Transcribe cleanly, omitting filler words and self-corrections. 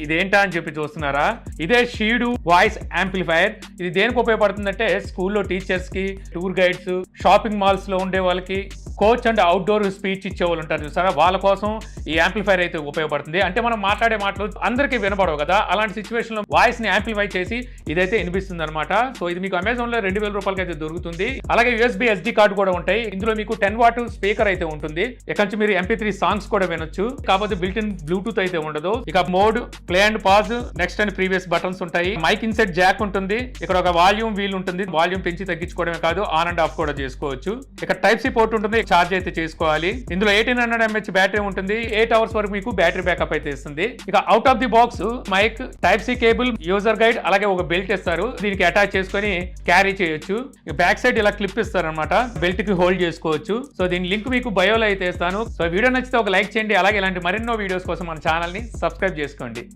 ఇదేంటా అని చెప్పి చూస్తున్నారా? ఇదే షీడు వాయిస్ యాంప్లిఫైయర్. ఇది దేనికి ఉపయోగపడుతుందంటే స్కూల్లో టీచర్స్ కి, టూర్ గైడ్స్, షాపింగ్ మాల్స్ లో ఉండే వాళ్ళకి, కోచ్ అండ్ అవుట్డోర్ స్పీచ్ ఇచ్చే వాళ్ళు ఉంటారు చూసారా, వాళ్ళ కోసం ఈ యాంప్లిఫైర్ అయితే ఉపయోగపడుతుంది. అంటే మనం మాట్లాడే మాటలు అందరికీ వినపడవు కదా, అలాంటి సిచ్యువేషన్ లో వాయిస్ ని యాంప్లిఫై చేసి ఇదైతే వినిపిస్తుంది అనమాట. సో ఇది మీకు అమెజాన్ లో 2000 రూపాయలకి అయితే దొరుకుతుంది. అలాగే USB SD కార్డు కూడా ఉంటాయి. ఇందులో మీకు 10 వాట్ స్పీకర్ అయితే ఉంటుంది. ఇక్కడ నుంచి మీరు MP3 సాంగ్స్ కూడా వినొచ్చు. కాకపోతే బిల్ట్ ఇన్ బ్లూటూత్ అయితే ఉండదు. ఇక mode, play and pause, next and previous buttons ఉంటాయి. మైక్ ఇన్సెట్ జాక్ ఉంటుంది. ఇక్కడ ఒక వాల్యూమ్ వీల్ ఉంటుంది. వాల్యూమ్ పెంచి తగ్గించుకోవడమే కాదు, ఆన్ అండ్ ఆఫ్ కూడా చేసుకోవచ్చు. ఇక్కడ టైప్ సి పోర్ట్ ఉంటుంది, ఛార్జ్ అయితే చేసుకోవాలి. ఇందులో 1800 mAh బ్యాటరీ ఉంటుంది. 8 అవర్స్ వరకు మీకు బ్యాటరీ బ్యాకప్ అయితే ఇస్తుంది. ఇక out of the box mic, type C cable, user guide, అలాగే ఒక బెల్ట్ ఇస్తారు. దీనికి అటాచ్ చేసుకొని క్యారీ చేయొచ్చు. బ్యాక్ సైడ్ ఇలా క్లిప్ ఇస్తారు అనమాట, బెల్ట్ కి హోల్డ్ చేసుకోవచ్చు. సో దీని లింక్ మీకు బయోలో అయితే ఇస్తాను. సో వీడియో నచ్చితే ఒక లైక్ చేయండి. అలాగే ఇలాంటి మరెన్నో వీడియోస్ కోసం మన ఛానల్ ని సబ్స్క్రైబ్ చేసుకోండి.